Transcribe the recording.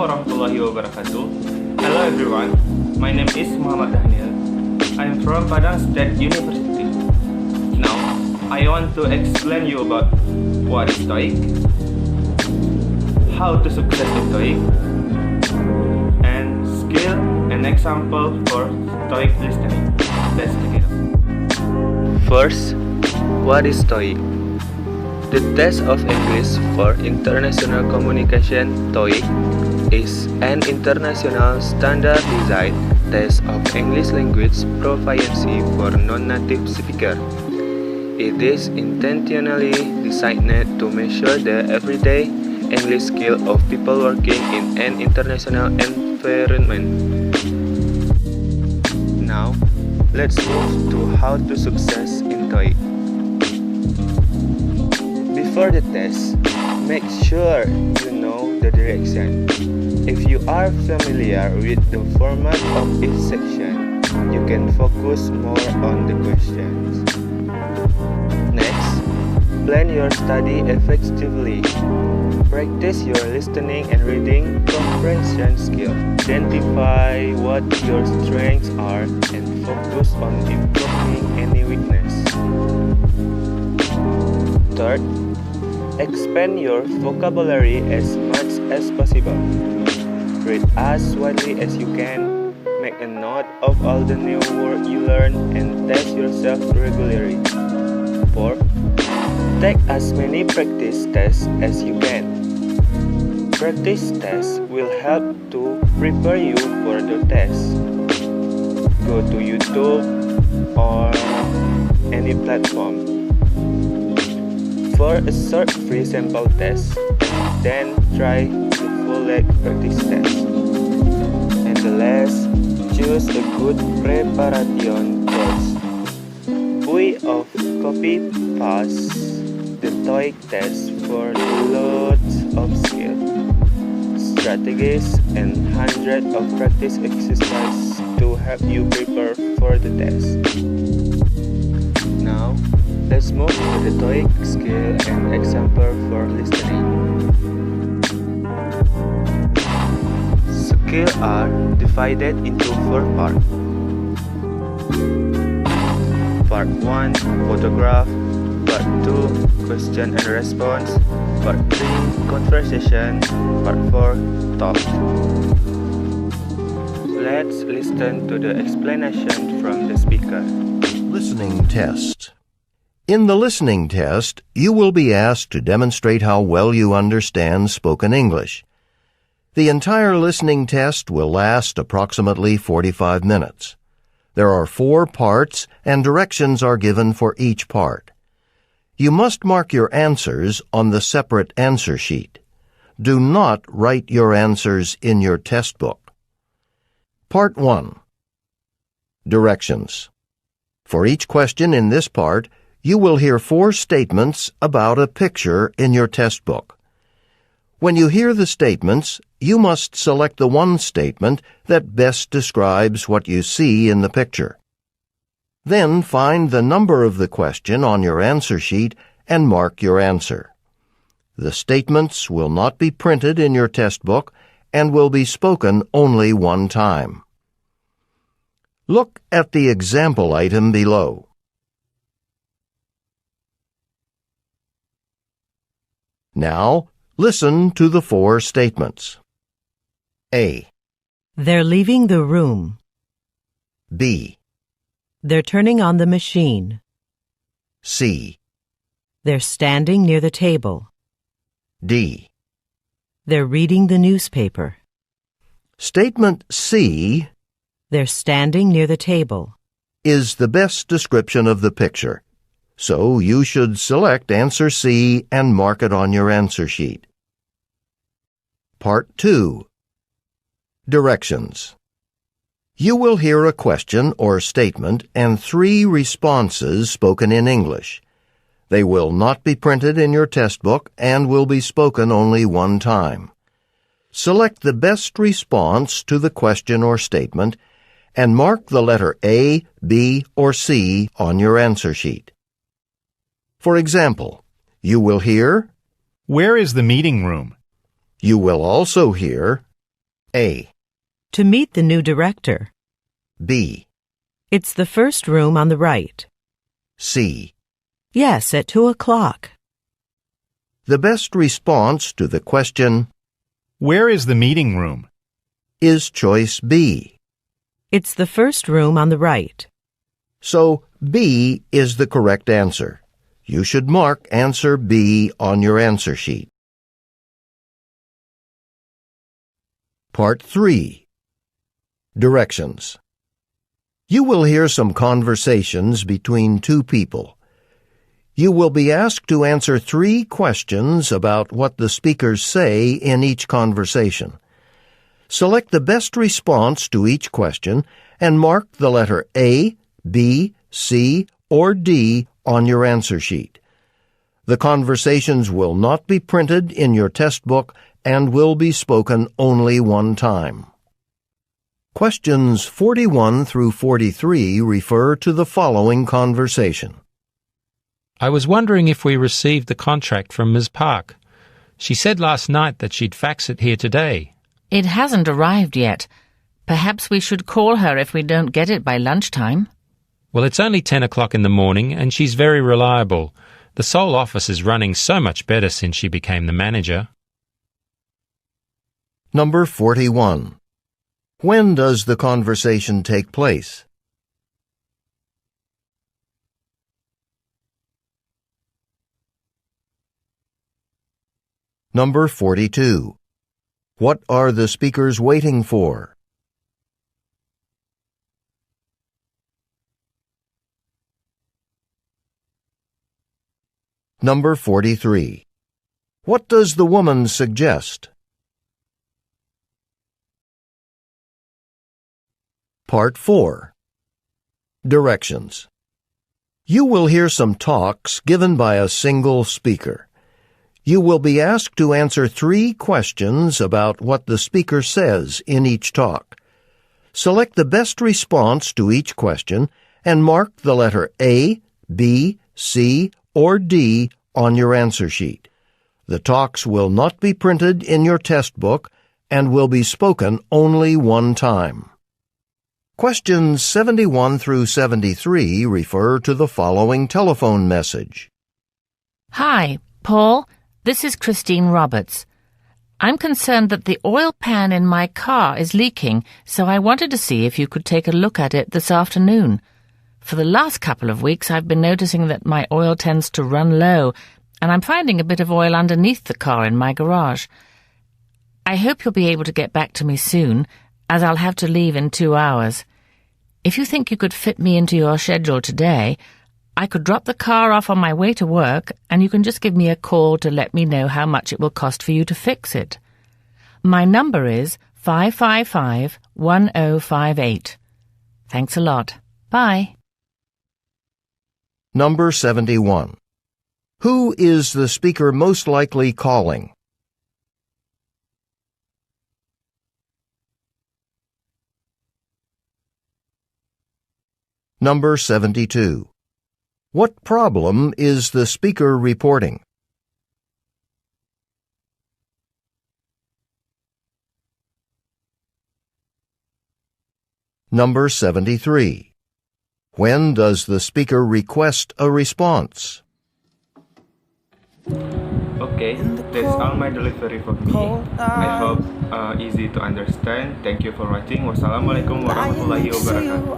Assalamualaikum warahmatollahi wabarakatuh. Hello everyone, my name is Muhammad Dahnil. I am from Padang State University. Now, I want to explain you about what is TOEIC, how to success in TOEIC, and skill and example for TOEIC listening. Let's check it out. First, what is TOEIC? The test of English for international communication, TOEIC, is an international standardized test of English language proficiency for non-native speakers. It is intentionally designed to measure the everyday English skill of people working in an international environment. Now, let's move to how to success in TOEIC. Before the test, make sure you know the direction. If you are familiar with the format of each section, you can focus more on the questions. Next, plan your study effectively. Practice your listening and reading comprehension skills. Identify what your strengths are and focus on improving any weakness. Third, expand your vocabulary as much as possible. Read as widely as you can. Make a note of all the new words you learn and test yourself regularly. 4. Take as many practice tests as you can. Practice tests will help to prepare you for the test. Go to YouTube or any platform for a short free sample test, then try the full-length practice test. And the last, choose a good preparation course. We of copy paste the TOEIC test for loads of skills, strategies, and hundreds of practice exercises to help you prepare for the test. Now, let's move to the TOEIC skill and example for listening. Skills are divided into 4 parts. Part 1, photograph. Part 2, question and response. Part 3, conversation. Part 4, talk. Let's listen to the explanation from the speaker. Listening test. In the listening test, you will be asked to demonstrate how well you understand spoken English. The entire listening test will last approximately 45 minutes. There are 4 parts, and directions are given for each part. You must mark your answers on the separate answer sheet. Do not write your answers in your test book. Part 1. Directions. For each question in this part, you will hear 4 statements about a picture in your test book. When you hear the statements, you must select the one statement that best describes what you see in the picture. Then find the number of the question on your answer sheet and mark your answer. The statements will not be printed in your test book and will be spoken only one time. Look at the example item below. Now, listen to the 4 statements. A. They're leaving the room. B. They're turning on the machine. C. They're standing near the table. D. They're reading the newspaper. Statement C They're standing near the table. is the best description of the picture, so you should select answer C and mark it on your answer sheet. Part 2. Directions. You will hear a question or statement and 3 responses spoken in English. They will not be printed in your test book and will be spoken only one time. Select the best response to the question or statement and mark the letter A, B, or C on your answer sheet. For example, you will hear, Where is the meeting room? You will also hear, A. To meet the new director. B. It's the first room on the right. C. Yes, at 2:00. The best response to the question Where is the meeting room? is choice B. It's the first room on the right. So B is the correct answer. You should mark answer B on your answer sheet. Part 3. Directions. You will hear some conversations between two people. You will be asked to answer 3 questions about what the speakers say in each conversation. Select the best response to each question and mark the letter A, B, C, or D on your answer sheet. The conversations will not be printed in your test book and will be spoken only one time. Questions 41 through 43 refer to the following conversation. I was wondering if we received the contract from Ms. Park. She said last night that she'd fax it here today. It hasn't arrived yet. Perhaps we should call her if we don't get it by lunchtime. Well, it's only 10 o'clock in the morning and she's very reliable. The Seoul office is running so much better since she became the manager. Number 41. When does the conversation take place? Number 42. What are the speakers waiting for? Number 43. What does the woman suggest? Part 4. Directions. You will hear some talks given by a single speaker. You will be asked to answer 3 questions about what the speaker says in each talk. Select the best response to each question and mark the letter A, B, C, or D on your answer sheet. The talks will not be printed in your test book and will be spoken only one time. Questions 71 through 73 refer to the following telephone message. Hi, Paul. This is Christine Roberts. I'm concerned that the oil pan in my car is leaking, so I wanted to see if you could take a look at it this afternoon. For the last couple of weeks, I've been noticing that my oil tends to run low, and I'm finding a bit of oil underneath the car in my garage. I hope you'll be able to get back to me soon, as I'll have to leave in 2 hours. If you think you could fit me into your schedule today, I could drop the car off on my way to work, and you can just give me a call to let me know how much it will cost for you to fix it. My number is 555-1058. Thanks a lot. Bye. Number 71. Who is the speaker most likely calling? Number 72. What problem is the speaker reporting? Number 73. When does the speaker request a response? Okay, that's all my delivery for me. I hope easy to understand. Thank you for watching. Wassalamualaikum warahmatullahi wabarakatuh.